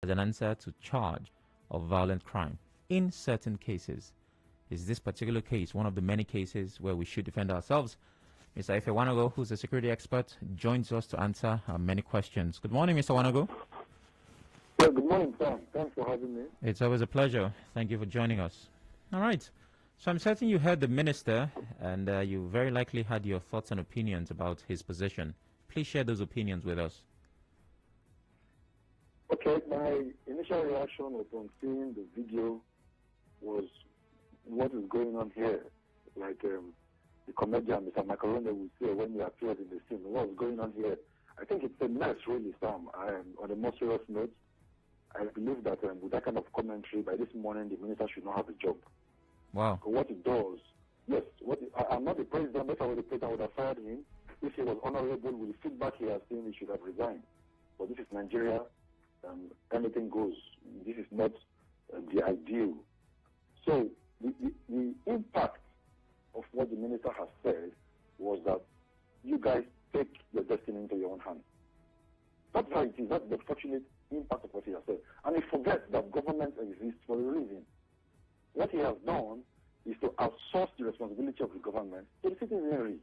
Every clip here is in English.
as an answer to charge of violent crime in certain cases. Is this particular case one of the many cases where we should defend ourselves? Mr. Wanagho, who's a security expert, joins us to answer many questions. Good morning, Mr. Wanagho. Yeah, good morning, Sam. Thanks for having me. It's always a pleasure. Thank you for joining us. All right. So I'm certain you heard the minister, and you very likely had your thoughts and opinions about his position. Please share those opinions with us. Okay, my initial reaction upon seeing the video was, what is going on here? Like the comedian Mr. Macaroni would say when he appeared in the scene, what is going on here? I think it's a mess, really, Sam. On a more serious note, I believe that with that kind of commentary, by this morning, the minister should not have a job. Wow. So what it does, yes, I'm not the president, if I were the president, I would have fired him. If he was honorable with the feedback he has seen, he should have resigned. But this is Nigeria, anything goes. This is not the ideal. So the impact of what the minister has said was that you guys take your destiny into your own hands. That's how it is. That's the unfortunate impact of what he has said. And he forgets that government exists for a reason. What he has done is to outsource the responsibility of the government to the citizenry.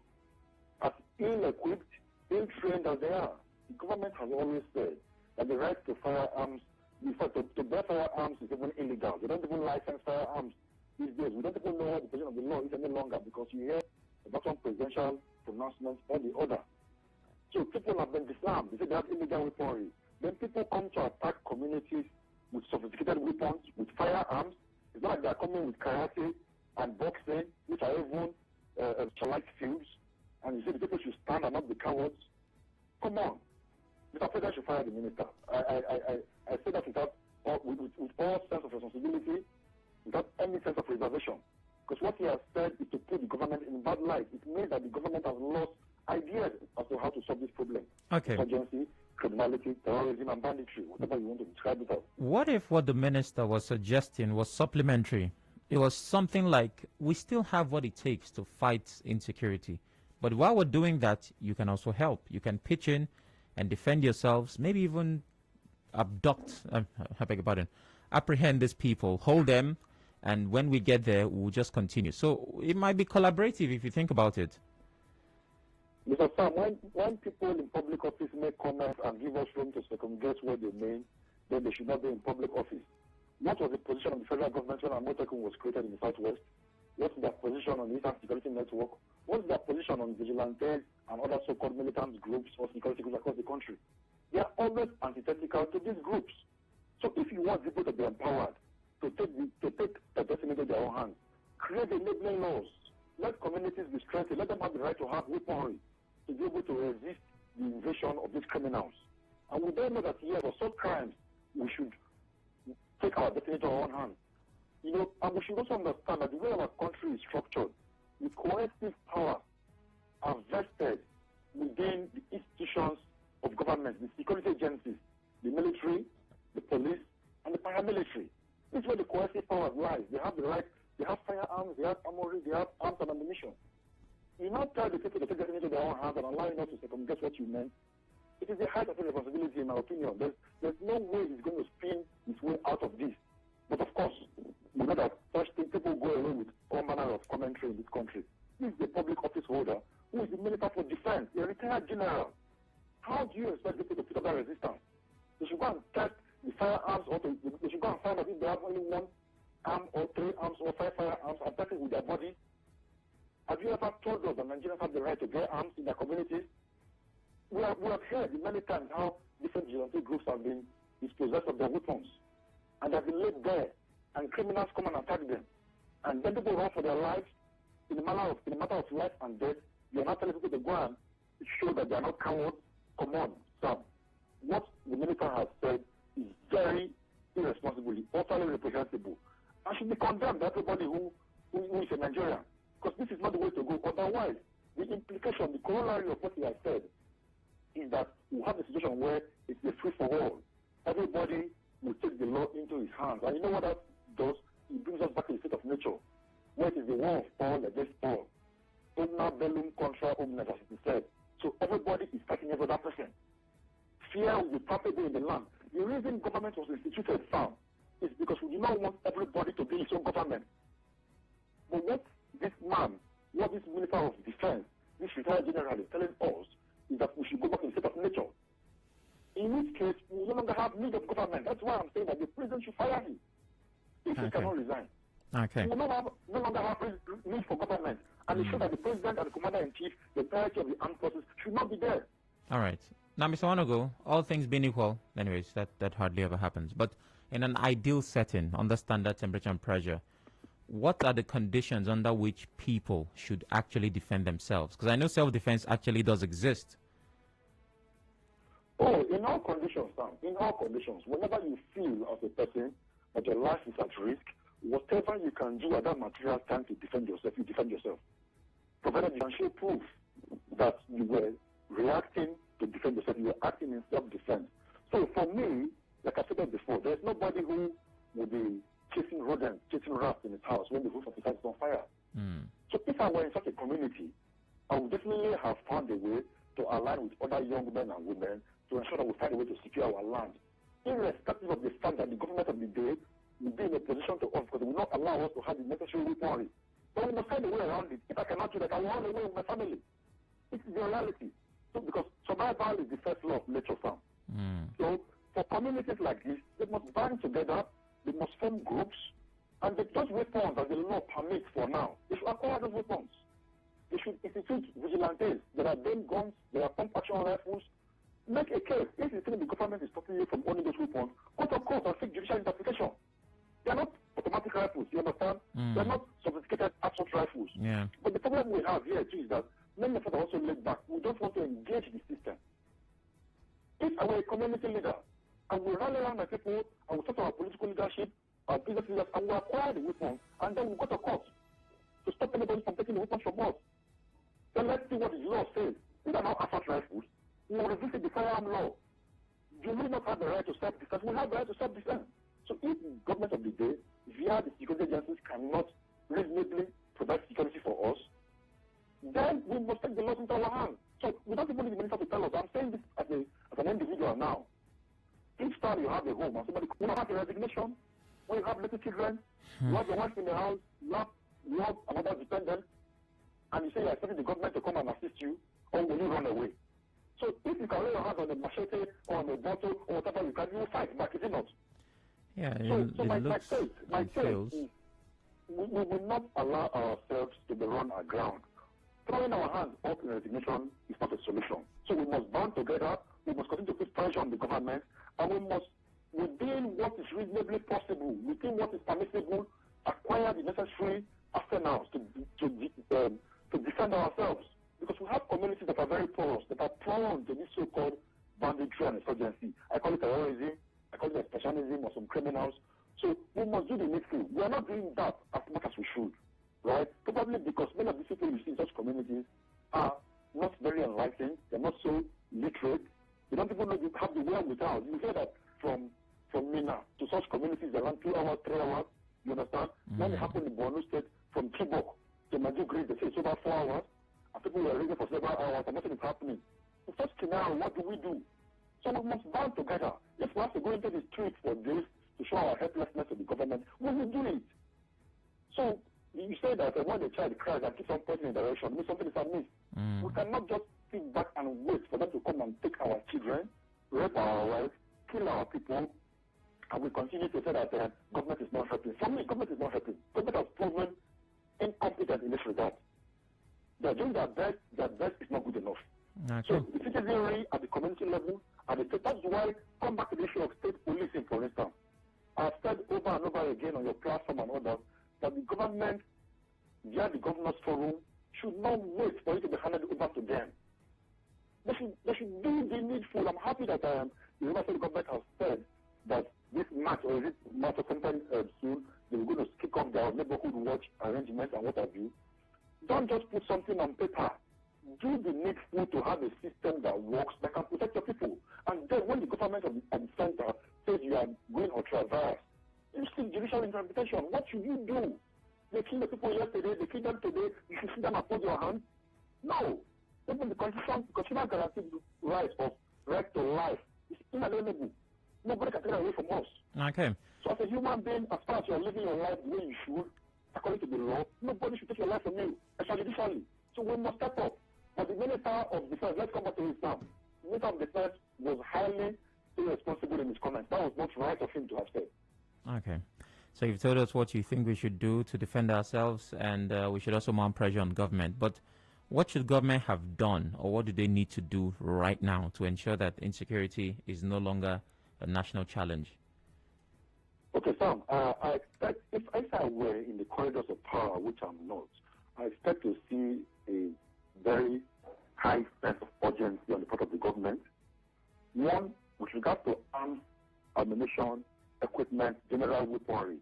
As ill-equipped, ill-trained as they are, the government has always said that the right to firearms, in fact, to bear firearms is even illegal. They don't even license firearms these days. We don't even know what the position of the law is any longer because you hear about one presidential pronouncement or the other. So people have been disarmed. They say they have illegal weaponry. Then people come to attack communities with sophisticated weapons, with firearms. It's not like they're coming with karate and boxing, which are even specialized fields. And you say the people should stand and not be cowards. Come on. Mr. President should fire the minister. I say that without with all sense of responsibility, without any sense of reservation. Because what he has said is to put the government in bad light. It means that the government has lost ideas as to how to solve this problem. Okay. Insurgency, criminality, terrorism, and banditry, whatever you want to describe it as. What if what the minister was suggesting was supplementary? It was something like, we still have what it takes to fight insecurity. But while we're doing that, you can also help. You can pitch in and defend yourselves, maybe even apprehend these people, hold them, and when we get there, we'll just continue. So it might be collaborative if you think about it. Mr. Sam, when people in public office make comments and give us room to second-guess what they mean, then they should not be in public office. What was the position of the federal government when Amotekun was created in the Southwest? What's their position on the Eastern Security Network? What's their position on vigilantes and other so-called militant groups or security groups across the country? They are always antithetical to these groups. So if you want people to be empowered, to take the destiny into their own hands, create enabling laws. Let communities be strengthened. Let them have the right to have weaponry to be able to resist the invasion of these criminals. And we don't know that here for such crimes, we should take our destiny into our own hands. You know, and we should also understand that the way our country is structured, the coercive powers are vested within the institutions of government, the security agencies, the military, the police, and the paramilitary. This is where the coercive powers lie. They have the right, they have firearms, they have armory, they have arms and ammunition. You now tell the people to take it into their own hands and allowing us to second guess what you meant. It is the height of responsibility, in my opinion. There's no way he's going to spin his way out of this. But of course, we know that such things, people go away with all manner of commentary in this country. This is the public office holder who is the Minister for Defense, a retired general. How do you expect people to put up that resistance? They should go and test the firearms, or they should go and find out if they have only one arm or three arms or five firearms and test it with their body. Have you ever told us that Nigerians have the right to bear arms in their communities? We have heard many times how different vigilante groups have been dispossessed of their weapons. And they've been laid there, and criminals come and attack them. And then people run for their lives in a matter of life and death. You're not telling people to go and show that they are not cowards. Come on, Sam. What the minister has said is very irresponsible, utterly reprehensible, and should be condemned by everybody who is a Nigerian. Because this is not the way to go. Otherwise, the implication, the corollary of what he has said is that we have a situation where it's a free-for-all. Everybody will take the law into his hands. And you know what that does? It brings us back to the state of nature, where it is the war of Paul against Paul. Omna bellum contra omnes, as it is said. So everybody is fighting every other person. Fear will be palpable in the land. The reason government was instituted, Sam, is because we do not want everybody to be his own government. But what this man, what this Minister of Defense, this retired general is telling us is that we should go back in the state of nature. In which case, we no longer have need of government. That's why I'm saying that the president should fire him if he cannot resign. Okay. We no longer have need for government. And it shows that the president and the commander-in-chief, the entirety of the armed forces, should not be there. All right. Now, Mr. Wanagho, all things being equal, anyways, that hardly ever happens. But in an ideal setting, under standard temperature and pressure, what are the conditions under which people should actually defend themselves? Because I know self-defense actually does exist. Oh, in all conditions, Sam, in all conditions, whenever you feel as a person that your life is at risk, whatever you can do at that material time to defend yourself, you defend yourself. Provided you can show proof that you were reacting to defend yourself, you were acting in self-defense. So for me, like I said before, there's nobody who would be chasing rodents, chasing rats in his house when the roof of his house is on fire. So if I were in such a community, I would definitely have found a way to align with other young men and women to ensure that we find a way to secure our land, irrespective of the fact that the government of the day will be in a position to us because they will not allow us to have the necessary weaponry. But we must find a way around it. If I cannot do that, I will run away with my family. It's the reality. So because survival is the first law of nature, Sam. So for communities like this, they must band together, they must form groups, and those weapons that the law permits for now, they should acquire those weapons. They should institute vigilantes. There are then guns, there are pump action rifles. Make a case. If you think the government is stopping you from owning those weapons, go to court and seek judicial interpretation. They are not automatic rifles, you understand? They are not sophisticated assault rifles. Yeah. But the problem we have here too is that many of us are also laid back. We don't want to engage the system. If I were a community leader, I will rally around my people, I will talk to our political leadership, our business leaders, and we'll acquire the weapons, and then we'll go to court to stop anybody from taking the weapons from us. Then let's see what the law says. These are not assault rifles. We will revisit the firearm law. Do we not have the right to self-defense? We have the right to self-defense. So if the government of the day, via the security agencies, cannot reasonably provide security for us, then we must take the laws into our hands. So we don't even need the minister to tell us. I'm saying this as an individual now. Each time you have a home and somebody, you have a resignation, when you have little children, you have your wife in the house, you have another dependent, and you say you're expecting the government to come and assist you, or will you run away? So if you can lay your hands on a machete or on a bottle or whatever you can, you will fight back, is it not? Yeah, so my take is we will not allow ourselves to be run aground. Throwing our hands up in resignation is not a solution. So we must band together, we must continue to put pressure on the government, and we must, within what is reasonably possible, within what is permissible, acquire the necessary arsenals to defend ourselves. Because we have communities that are very porous, that are prone to this so-called banditry and insurgency. I call it terrorism, I call it expressionism or some criminals. So we must do the needful. We are not doing that as much as we should, right? Probably because many of the people you see in such communities are not very enlightened, they're not so literate, they don't even know they have the wherewithal. You hear that from Mina to such communities around 2 hours, 3 hours, you understand? When it happened in Borno State, from Chibok to Maiduguri, they say it's over 4 hours, and people were reading for several hours, and nothing is happening. In such scenario, what do we do? So we must band together. If we have to go into the streets for this to show our helplessness to the government, we will do it. So you say that when the child cries and keeps on pointing in direction, means something is amiss. We cannot just sit back and wait for them to come and take our children, rape our wives, kill our people, and we continue to say that government is not helping. For me, government is not helping. Government has proven incompetent in this regard. They are doing their best is not good enough. Okay. So the citizenry at the community level, that's why come back to the issue of state policing, for instance. I've said over and over again on your platform and others that the government, via the governors' forum, should not wait for it to be handed over to them. They should do the needful. I'm happy that the Universal Government has said that this March, or is it March or sometime soon, they were going to kick off their neighborhood watch arrangements and what have you. Don't just put something on paper. Do the needful to have a system that works, that can protect your people. And then when the government of the center says you are going ultra-virus, you seek judicial interpretation. What should you do? They killed the people yesterday, they killed them today, you should see them and put your hand? No. Even the constitutional guaranteed right to life is inalienable. Nobody can take that away from us. Okay. So as a human being, as far as you're living your life the way you should, according to the law, nobody should take your life from you, extrajudicially. So we must step up. But the Minister of Defense, let's come back to his now. The Minister of Defense was highly irresponsible in his comments. That was not right of him to have said. Okay. So you've told us what you think we should do to defend ourselves, and we should also mount pressure on government. But what should government have done, or what do they need to do right now to ensure that insecurity is no longer a national challenge? Okay, Sam, I expect, if I were in the corridors of power, which I'm not, I expect to see a very high sense of urgency on the part of the government. One, with regard to arms, ammunition, equipment, general weaponry,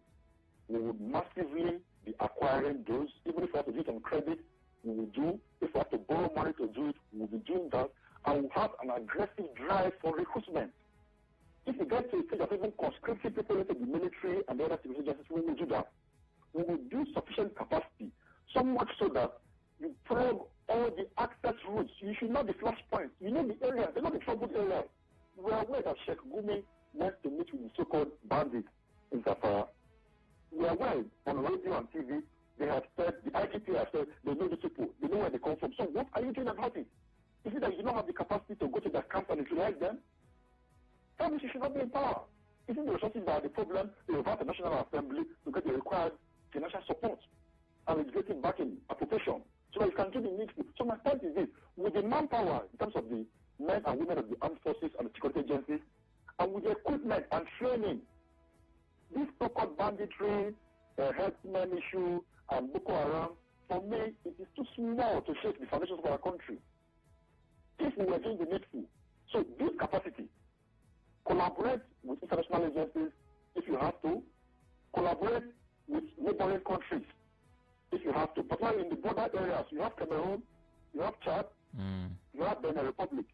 we would massively be acquiring those. Even if we have to do it on credit, we will do. If we have to borrow money to do it, we will be doing that. And we'll have an aggressive drive for recruitment. If we get to a stage of even conscripting people into the military and the other civil agencies, we will do that. We will do sufficient capacity, so much so that you probe all the access routes. You should know the flashpoints. You know the areas. They're not the troubled areas. We are aware that Sheikh Gumi went to meet with the so-called bandits in Safara. We are aware on radio and TV, they have said, the IGP has said, they know the people, they know where they come from. So what are you doing about it? Is it that you don't have the capacity to go to their camp and utilize them? That means you should not be in power. Isn't the resources that are the problem? They invite the National Assembly to get the required financial support and legislative backing, appropriation, so that you can do the needful. So my point is this, with the manpower in terms of the men and women of the armed forces and the security agencies, and with the equipment and training, this so-called banditry, herdsmen issue, and Boko Haram, for me, it is too small to shake the foundations of our country. If we were doing the needful, so build capacity, collaborate with international agencies if you have to, collaborate with neighboring countries if you have to, particularly in the border areas. You have Cameroon, you have Chad, you have Benin Republic.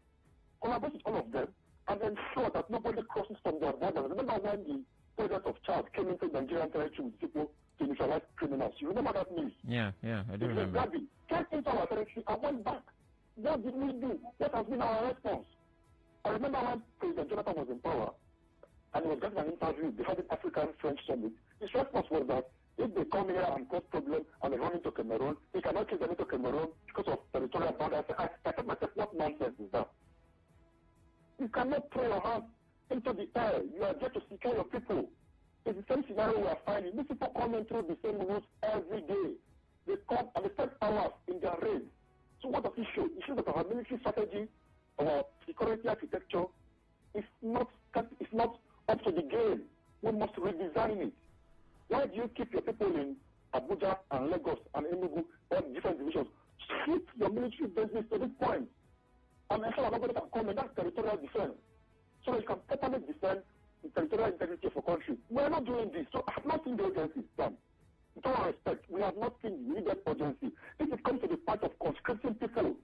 Collaborate with all of them and ensure that nobody crosses from their borders. Remember when the president of Chad came into Nigerian territory with people to neutralize criminals? You remember that news? Yeah, I do remember. Gabi came into our territory and went back. What did we do? What has been our response? I remember when President Jonathan was in power and he was getting an interview behind the African French Summit. His response was that if they come here and cause problems and they run into Cameroon, he cannot take them into Cameroon because of territorial boundaries. I said myself, what nonsense is that? You cannot throw your hands into the air. You are there to secure your people. It's the same scenario we are finding. These people come in through the same routes every day. They come and they spend hours in their raids. So what does it show? It shows that our military strategy, our security architecture is not up to the game. We must redesign it. Why do you keep your people in Abuja and Lagos and Enugu, all different divisions? Shift your military business to this point. And ensure that nobody can come in. That's territorial defense. So that you can properly defend the territorial integrity of a country. We are not doing this. So I have not seen the urgency done. With all respect, we have not seen the needed urgency. If it comes to the part of conscripting people,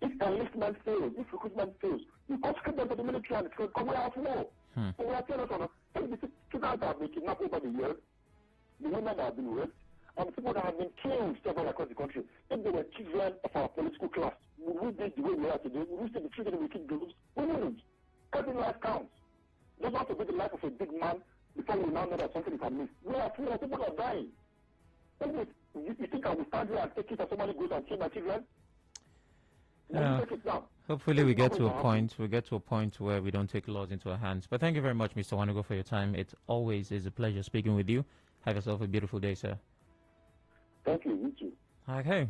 if enlistment fails, if recruitment fails, you conscript them to the military and it's come out of war. So we are telling us, the students that have been kidnapped over the years, the women that have been raped, and the people that have been killed several across the country, if they were children of our political class, would we be the way we are today? Would we still be treated with kid groups? We wouldn't. Every life counts. It doesn't have to be the life of a big man before we now know that something is amiss. We are feeling people are dying. You think I will stand here and take it as somebody goes and kill my children? Hopefully we get to a point. We get to a point where we don't take laws into our hands. But thank you very much, Mr. Wanagho, for your time. It always is a pleasure speaking with you. Have yourself a beautiful day, sir. Thank you. You too. Okay.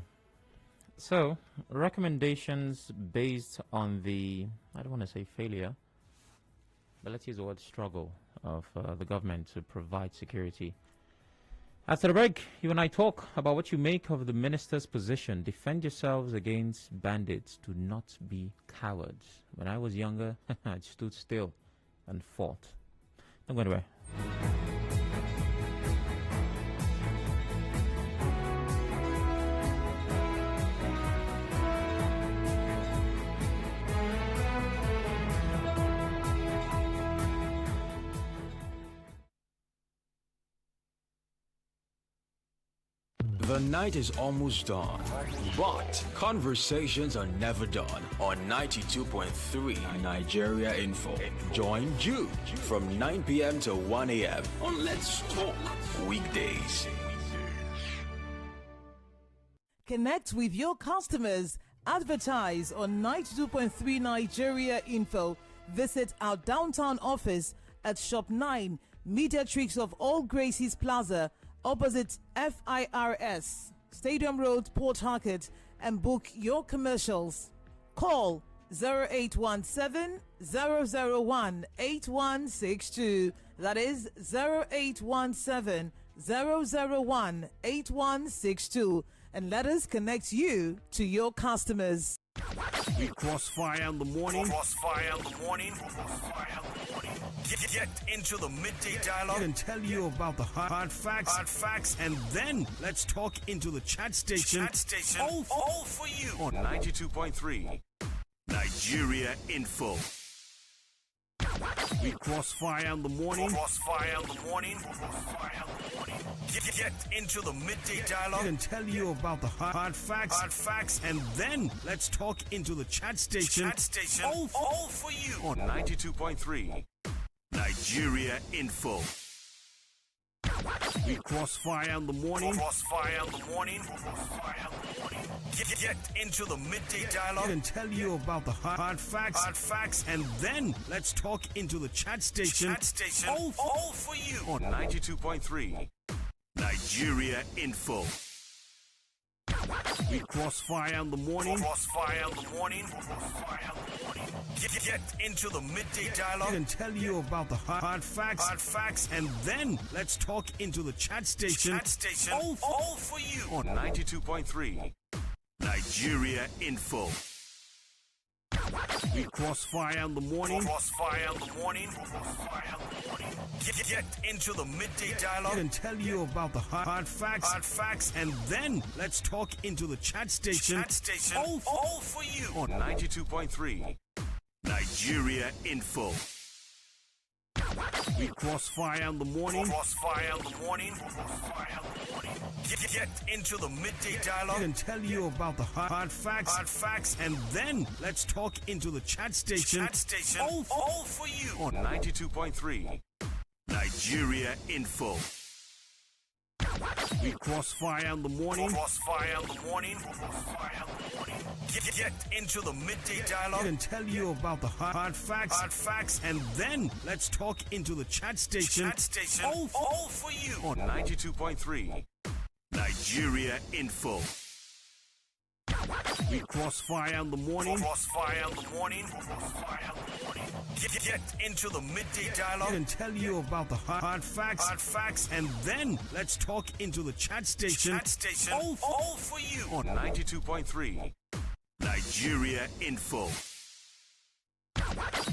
So, recommendations based on the, I don't want to say failure, but let's use the word struggle of the government to provide security. After the break, you and I talk about what you make of the minister's position. Defend yourselves against bandits. Do not be cowards. When I was younger, I stood still and fought. Don't go anywhere. The night is almost done, but conversations are never done on 92.3 Nigeria Info. Join Jude from 9 p.m. to 1 a.m. on Let's Talk weekdays. Connect with your customers. Advertise on 92.3 Nigeria Info. Visit our downtown office at Shop 9, Mediatrix of All Gracies Plaza, opposite FIRS, Stadium Road, Port Harcourt, and book your commercials. Call 0817 001 8162. That is 0817 001 8162. And let us connect you to your customers. We crossfire in the morning. Get into the midday dialogue and tell you about the hard facts, and then let's talk into the chat station. All for you on 92.3 Nigeria Info. We crossfire in the morning. Get into the midday dialogue and tell you about the hard facts, and then let's talk into the chat station. All for you on 92.3 Nigeria Info. We crossfire in the morning. Get into the midday dialogue and tell you about the hard facts, and then let's talk into the chat station. All for you on 92.3 Nigeria Info. We crossfire in the morning. Get into the midday dialogue and tell you about the hard facts, and then let's talk into the chat station. All for you on 92.3 Nigeria Info. We crossfire in the morning. Get into the midday dialogue and tell you about the hard facts, and then let's talk into the chat station. All for you on 92.3 Nigeria Info. We crossfire in the morning. Get into the midday dialogue and tell you about the hard facts, and then let's talk into the chat station. All for you on 92.3 Nigeria Info. We crossfire in the morning. Get into the midday dialogue and tell you about the hard facts, and then let's talk into the chat station. All for you on 92.3 Nigeria Info. We crossfire in the morning. Get into the midday dialogue and tell you about the hard facts, and then let's talk into the chat station. All for you on 92.3 Nigeria Info.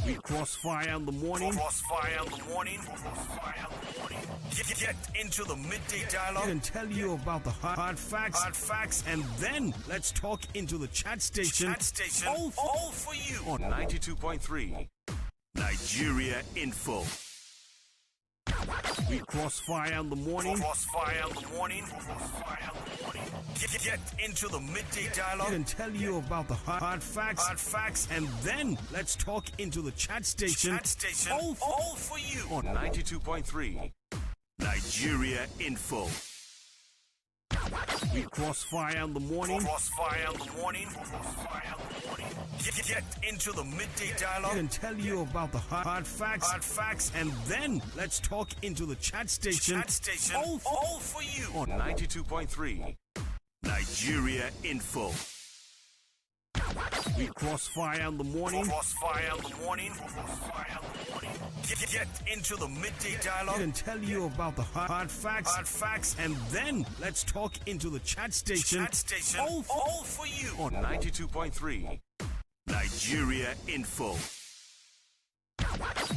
We crossfire in the morning. Get into the midday dialogue and tell you about the hard facts, and then let's talk into the chat station. All for you on 92.3 Nigeria Info. We crossfire in the morning. Get into the midday dialogue and tell you about the hard facts, and then let's talk into the chat station. All for you on 92.3 Nigeria Info. We crossfire in the morning. Get into the midday dialogue and tell you about the hard facts, and then let's talk into the chat station. All for you on 92.3 Nigeria Info. We crossfire in the morning. Get into the midday dialogue and tell you about the hard facts, and then let's talk into the chat station. All for you on 92.3 Nigeria Info.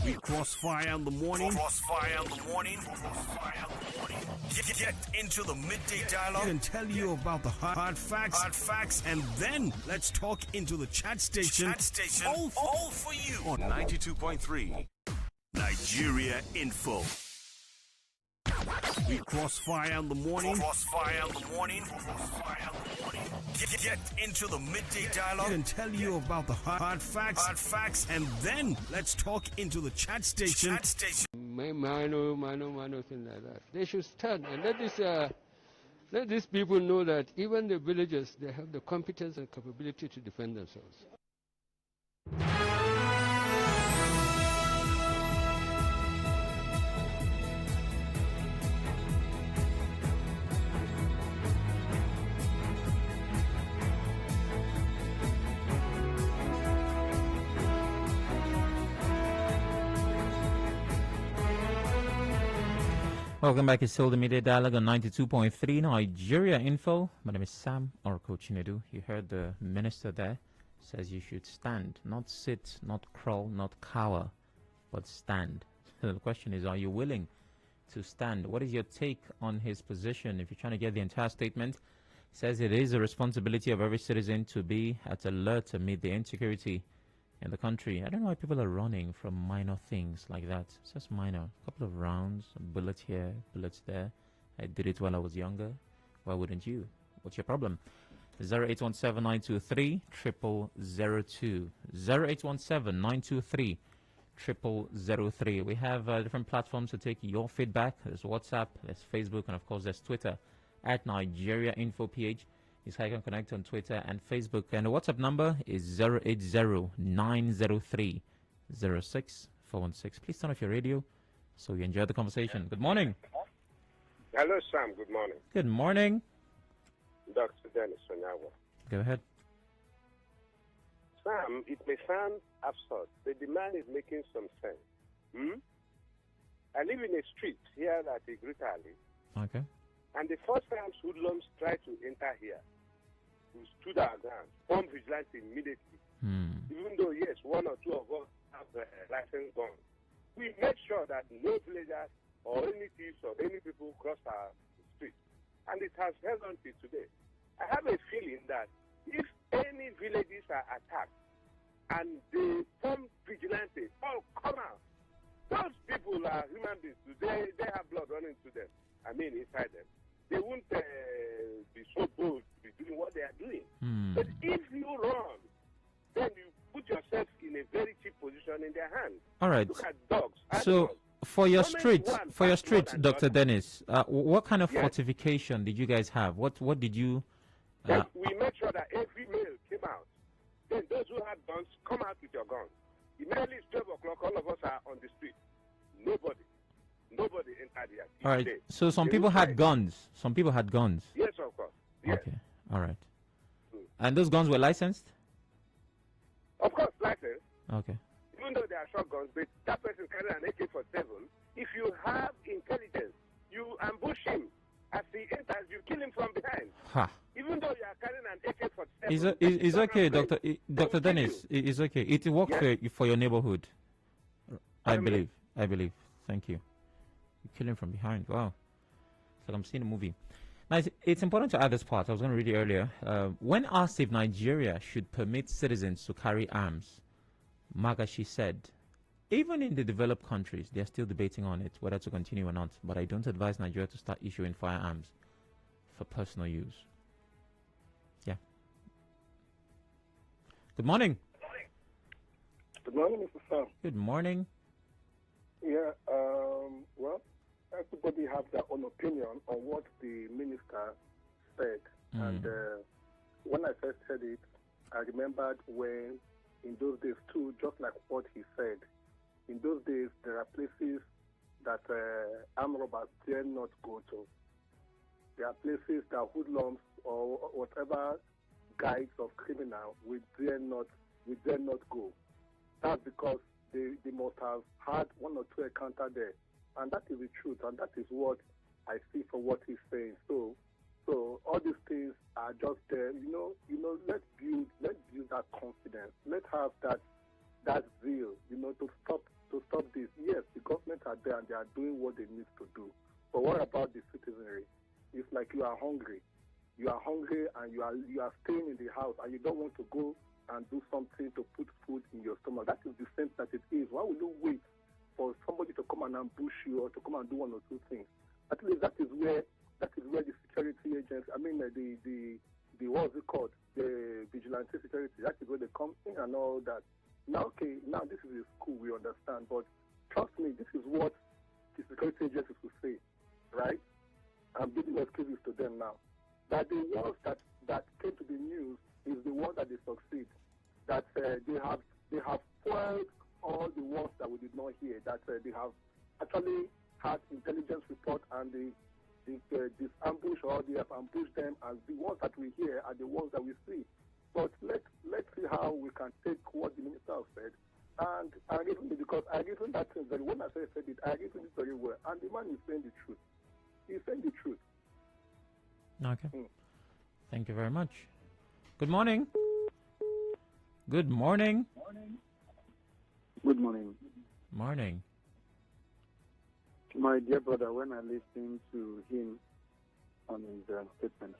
We crossfire in the morning. Get into the midday dialogue and tell you about the hard facts, and then let's talk into the chat station. All for you on 92.3 Nigeria Info. We crossfire in the morning. Crossfire in the morning. Crossfire in the morning. Get into the midday dialogue and tell you about the hard facts, and then let's talk into the chat station. Minor thing like that. They should stand and let these people know that even the villagers, they have the competence and capability to defend themselves. Welcome back. It's still the Media Dialogue on 92.3 Nigeria Info. My name is Sam Orko Chinedu. You heard the minister there. Says you should stand, not sit, not crawl, not cower, but stand. So the question is, are you willing to stand? What is your take on his position? If you're trying to get the entire statement, says it is a responsibility of every citizen to be at alert to meet the insecurity in the country. I don't know why people are running from minor things like that. It's just minor. A couple of rounds, a bullet here, bullets there. I did it while I was younger. Why wouldn't you? What's your problem? 0817-923-0002. 0817-923-0003. We have different platforms to take your feedback. There's WhatsApp, there's Facebook, and of course there's Twitter at Nigeria Info PH. Is how you can connect on Twitter and Facebook. And the WhatsApp number is 080-903-06416. Please turn off your radio so you enjoy the conversation. Good morning. Hello, Sam. Good morning. Good morning. Dr. Dennis Wanagho. Go ahead. Sam, it may sound absurd, but the man is making some sense. I live in a street here at Igritali. Okay. And the first time hoodlums tried to enter here, we stood our ground, formed vigilance immediately. Even though, yes, one or two of us have licensed guns. We made sure that no villagers or any thieves or any people cross our street. And it has held on till today. I have a feeling that if any villages are attacked and they form vigilantes, come out. Those people are human beings. They have blood running through them. I mean, inside them. They won't be so bold to be doing what they are doing. But if you run, then you put yourself in a very cheap position in their hands. All right. Look at dogs. So for your street, Dr. Dennis, what kind of fortification did you guys have? What did you? We made sure that every male came out. Then those who had guns, come out with your guns. Immediately it's 12 o'clock, all of us are on the street. Nobody entered here. All right. So some people had guns. Some people had guns. Yes, of course. Yes. Okay. All right. And those guns were licensed? Of course, licensed. Okay. Even though they are shotguns, but that person carrying an AK-47, if you have intelligence, you ambush him. As he enters, you kill him from behind. Ha. Even though you are carrying an AK-47. It's okay, Dr. Dennis. It's okay. It worked for your neighborhood. I believe. Thank you. You kill him from behind. Wow. It's like I'm seeing a movie. Now, it's important to add this part. I was going to read it earlier. When asked if Nigeria should permit citizens to carry arms, Magashi said, even in the developed countries, they're still debating on it, whether to continue or not. But I don't advise Nigeria to start issuing firearms for personal use. Yeah. Good morning. Good morning, Mr. Sam. Good morning. Yeah, well, everybody has their own opinion on what the minister said. And when I first heard it, I remembered when, in those days too, just like what he said, in those days, there are places that armed robbers dare not go to. There are places that hoodlums or whatever guides of criminal we dare not go. That's because they must have had one or two encounters there. And that is the truth, and that is what I see for what he's saying. So all these things are just there. Let's build that confidence. Let's have that zeal, to stop this. Yes, the government are there and they are doing what they need to do. But what about the citizenry? It's like you are hungry. You are hungry and you are staying in the house and you don't want to go and do something to put food in your stomach. That is the sense that it is. Why would you wait for somebody to come and ambush you or to come and do one or two things? At least that is where the security agents, I mean, the what's it called? The vigilante security, that is where they come in and all that. Now, okay, now this is a school, we understand, but trust me, this is what the security agencies will say, right? I'm giving excuses to them now. That the ones that came to the news is the ones that they succeed. That they have spoiled all the ones that we did not hear. That they have actually had intelligence report and they disambush or they have ambushed them, as the ones that we hear are the ones that we see. But let's see how we can take what the minister said. And I agree with it, because I agree with that thing. When I said it, I agree with it very well. And the man is saying the truth. He's saying the truth. Okay. Thank you very much. Good morning. Good morning. Good morning. Morning. My dear brother, when I listened to him on his statement,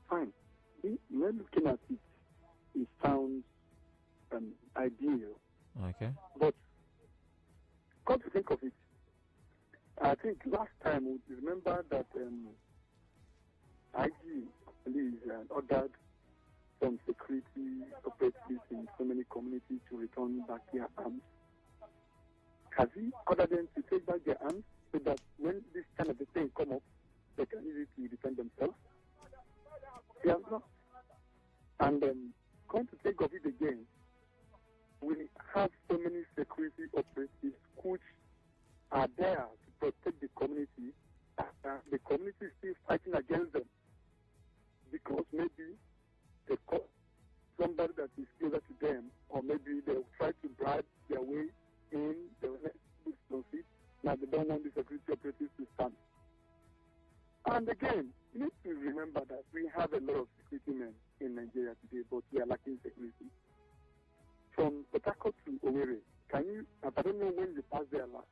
fine. When looking at it, it sounds ideal. Okay. But come to think of it, I think last time we remember that IG police ordered some security operatives in so many communities to return back their arms. Has he ordered them to take back their arms so that when this kind of a thing come up, they can easily defend themselves? He has not. And come to think of it again, we have so many security operatives which are there to protect the community. The community is still fighting against them because maybe they call somebody that is closer to them, or maybe they'll try to bribe their way in. They will not succeed. Now they don't want the security operatives to stand. And again, you need to remember that we have a lot of security men in Nigeria today, but we are lacking security. From Port Harcourt to Owerri, I don't know when you pass there last,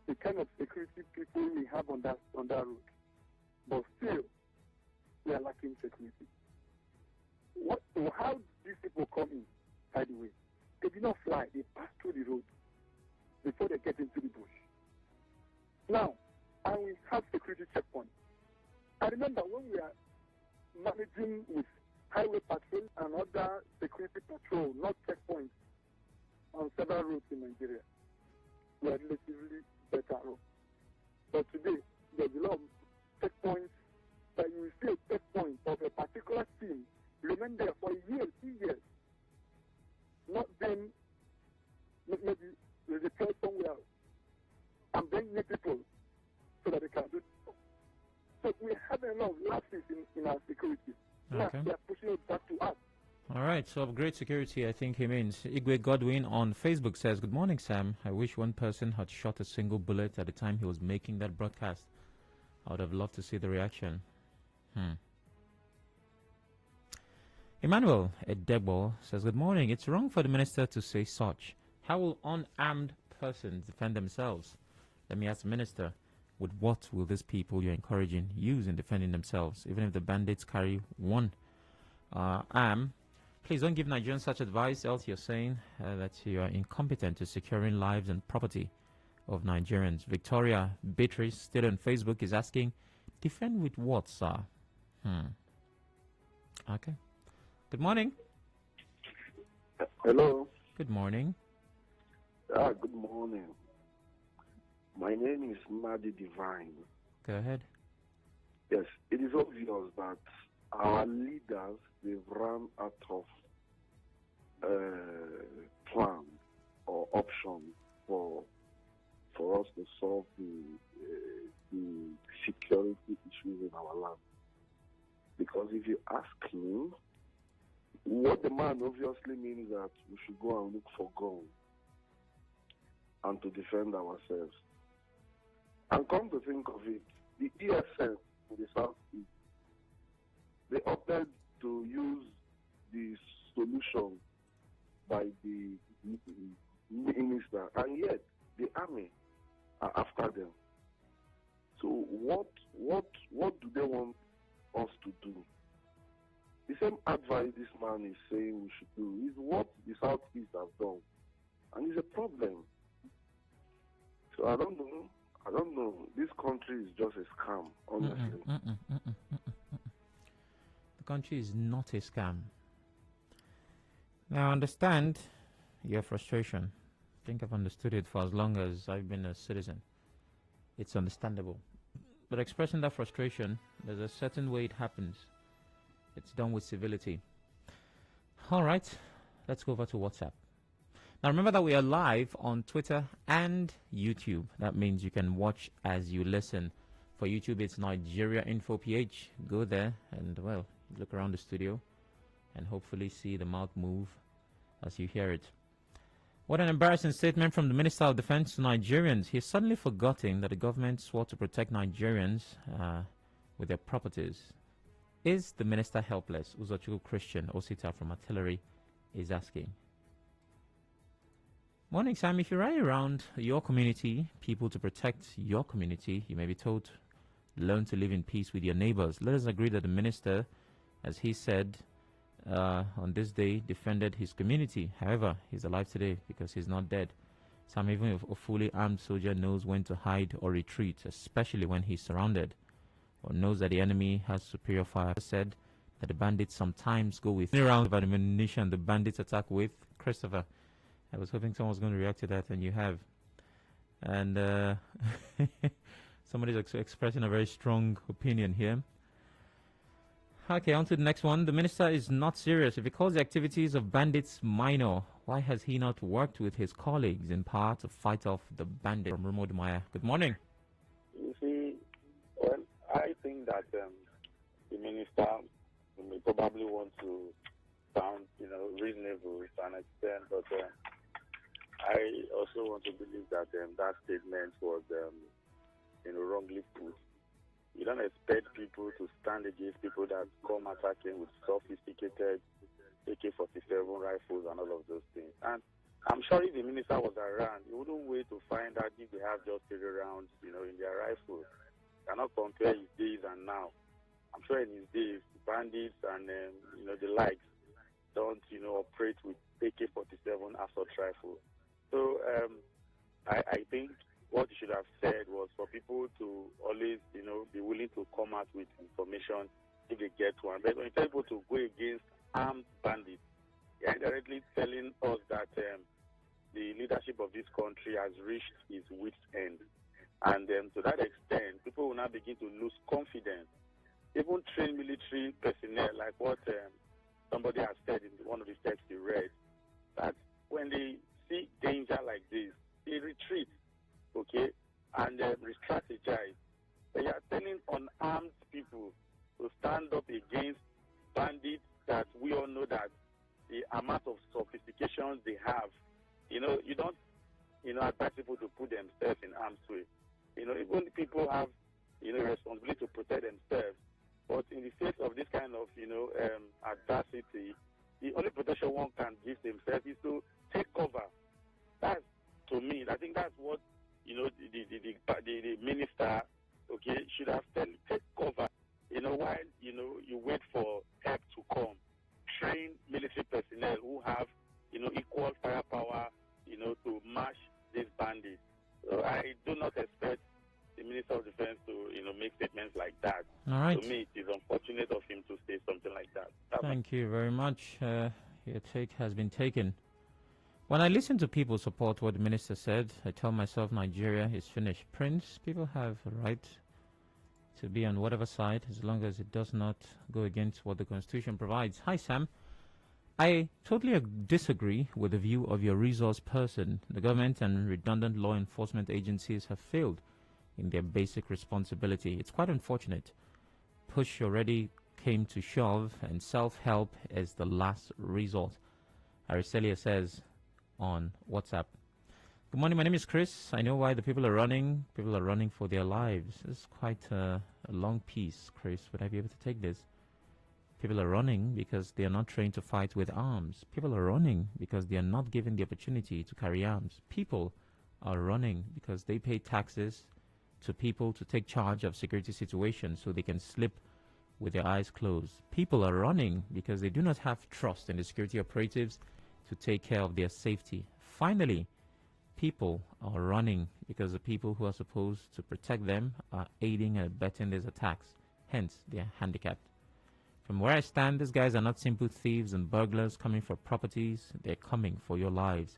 the kind of security people we have on that road, but still, we are lacking security. How these people come in, by the way? They did not fly, they pass through the road before they get into the bush. Now, and we have security checkpoints. I remember when we are managing with highway patrol and other security patrol, not checkpoints, on several roads in Nigeria, we are relatively better off. But today, there's a lot of checkpoints that you will see a checkpoint of a particular team remain there for years, 2 years. Not then, maybe there's a place somewhere else and bring new people so that they can do it. So we have a lot of lapses in our security. Now they are pushing it back to us. All right, so great security, I think he means. Igwe Godwin on Facebook says, "Good morning, Sam. I wish one person had shot a single bullet at the time he was making that broadcast. I would have loved to see the reaction." Emmanuel Edebo says, "Good morning. It's wrong for the minister to say such. How will unarmed persons defend themselves? Let me ask the minister, with what will these people you're encouraging use in defending themselves, even if the bandits carry one arm? Please don't give Nigerians such advice, else you're saying that you are incompetent to securing lives and property of Nigerians." Victoria Beatrice, still on Facebook, is asking, defend with what, sir? Okay. Good morning. Hello. Good morning. Good morning. My name is Madi Divine. Go ahead. Yes, it is obvious that our leaders, they've run out of plan or option for us to solve the security issues in our land. Because if you ask me, what the man obviously means that we should go and look for gold and to defend ourselves. And come to think of it, the ESN in the Southeast, they opted to use the solution by the minister, and yet the army are after them. So what do they want us to do? The same advice this man is saying we should do is what the Southeast have done, and it's a problem. So I don't know I don't know. This country is just a scam, honestly. The country is not a scam. Now, I understand your frustration. I think I've understood it for as long as I've been a citizen. It's understandable. But expressing that frustration, there's a certain way it happens. It's done with civility. All right, let's go over to WhatsApp. Now, remember that we are live on Twitter and YouTube. That means you can watch as you listen. For YouTube, it's Nigeria Info PH. Go there and, well, look around the studio and hopefully see the mouth move as you hear it. What an embarrassing statement from the Minister of Defense to Nigerians. He's suddenly forgetting that the government swore to protect Nigerians with their properties. Is the minister helpless? Uzochukwu Christian Osita from Artillery is asking. Morning, Sam. If you rally around your community, people to protect your community, you may be told, learn to live in peace with your neighbors. Let us agree that the minister, as he said, on this day, defended his community. However, he's alive today because he's not dead. Some, even if a fully armed soldier, knows when to hide or retreat, especially when he's surrounded, or knows that the enemy has superior fire. Said that the bandits sometimes go with rounds of ammunition the bandits attack with. Christopher, I was hoping someone was going to react to that, and you have. And somebody's expressing a very strong opinion here. Okay, on to the next one. The minister is not serious. If he calls the activities of bandits minor, why has he not worked with his colleagues in power to fight off the bandits? From Rumo Maya. Good morning. You see, well, I think that the minister may probably want to sound, reasonable to an extent, but I also want to believe that that statement was, wrongly put. You don't expect people to stand against people that come attacking with sophisticated AK-47 rifles and all of those things. And I'm sure if the minister was around, he wouldn't wait to find out if they have just 30 rounds, in their rifles. Cannot compare his days and now. I'm sure in his days, bandits and, the likes don't, operate with AK-47 assault rifle. So I think what you should have said was for people to always, be willing to come out with information if they get one. But when you tell people to go against armed bandits, you're directly telling us that the leadership of this country has reached its wit's end. And to that extent, people will now begin to lose confidence. Even trained military personnel, like what somebody has said in one of the texts you read, that when they see danger like this, they retreat. Okay, and re-strategize. They are telling unarmed people to stand up against bandits that we all know that the amount of sophistication they have. You don't, advise people to put themselves in harm's way. Even people have, responsibility to protect themselves. But in the face of this kind of, adversity, the only protection one can give themselves is to take cover. That's, to me, I think that's what the minister, should have said, take cover, while, you wait for help to come. Train military personnel who have, equal firepower, to match these bandits. So I do not expect the Minister of Defense to, make statements like that. All right. To me, it is unfortunate of him to say something like that. Thank you very much. Your take has been taken. When I listen to people support what the minister said, I tell myself Nigeria is finished. Prince, people have a right to be on whatever side as long as it does not go against what the Constitution provides. Hi, Sam. I totally disagree with the view of your resource person. The government and redundant law enforcement agencies have failed in their basic responsibility. It's quite unfortunate. Push already came to shove, and self-help is the last resort. Aristelia says on WhatsApp. Good morning, my name is Chris. I know why the people are running. People are running for their lives. This is quite a long piece, Chris. Would I be able to take this? People are running because they are not trained to fight with arms. People are running because they are not given the opportunity to carry arms. People are running because they pay taxes to people to take charge of security situations so they can slip with their eyes closed. People are running because they do not have trust in the security operatives to take care of their safety. Finally, people are running because the people who are supposed to protect them are aiding and abetting these attacks. Hence, they are handicapped. From where I stand, these guys are not simple thieves and burglars coming for properties. They're coming for your lives.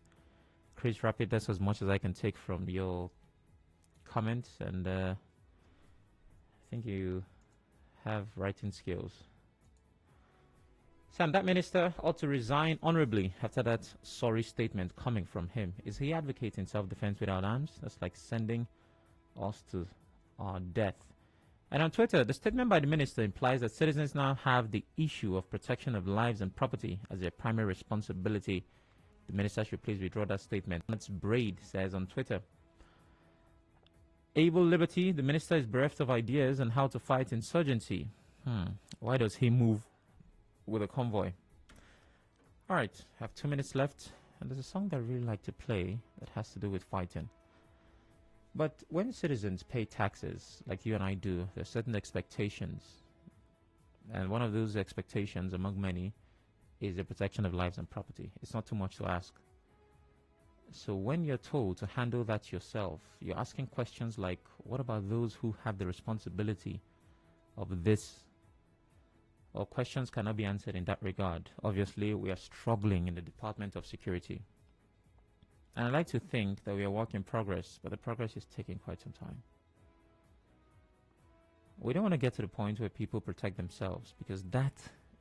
Chris Rapid, that's as much as I can take from your comments, and I think you have writing skills. Sam, that minister ought to resign honorably after that sorry statement coming from him. Is he advocating self-defense without arms? That's like sending us to our death. And on Twitter, the statement by the minister implies that citizens now have the issue of protection of lives and property as their primary responsibility. The minister should please withdraw that statement. That's Braid says on Twitter. Able Liberty, the minister is bereft of ideas on how to fight insurgency. Why does he move with a convoy? All right, I have 2 minutes left, and there's a song that I really like to play that has to do with fighting. But when citizens pay taxes, like you and I do, there are certain expectations. And one of those expectations, among many, is the protection of lives and property. It's not too much to ask. So when you're told to handle that yourself, you're asking questions like, what about those who have the responsibility of this? Or questions cannot be answered in that regard. Obviously, we are struggling in the Department of Security. And I like to think that we are a work in progress, but the progress is taking quite some time. We don't want to get to the point where people protect themselves, because that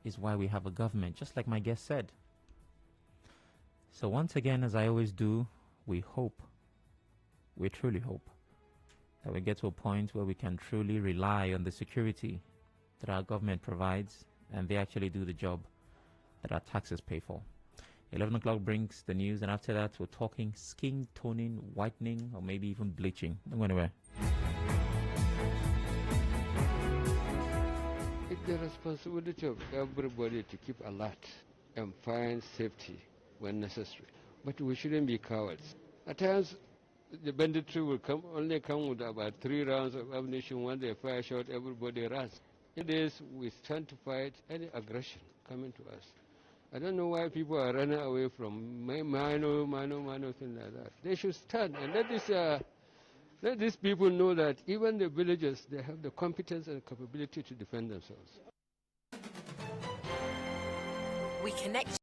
is why we have a government, just like my guest said. So once again, as I always do, we truly hope, that we get to a point where we can truly rely on the security that our government provides, and they actually do the job that our taxes pay for. 11 o'clock brings the news, and after that, we're talking skin toning, whitening, or maybe even bleaching. Don't go anywhere. It's the responsibility of everybody to keep alert and find safety when necessary. But we shouldn't be cowards. At times, the banditry will only come with about 3 rounds of ammunition. When they fire shot, everybody runs. It is we stand to fight any aggression coming to us. I don't know why people are running away from minor things like that. They should stand and let these people know that even the villagers, they have the competence and capability to defend themselves. We connect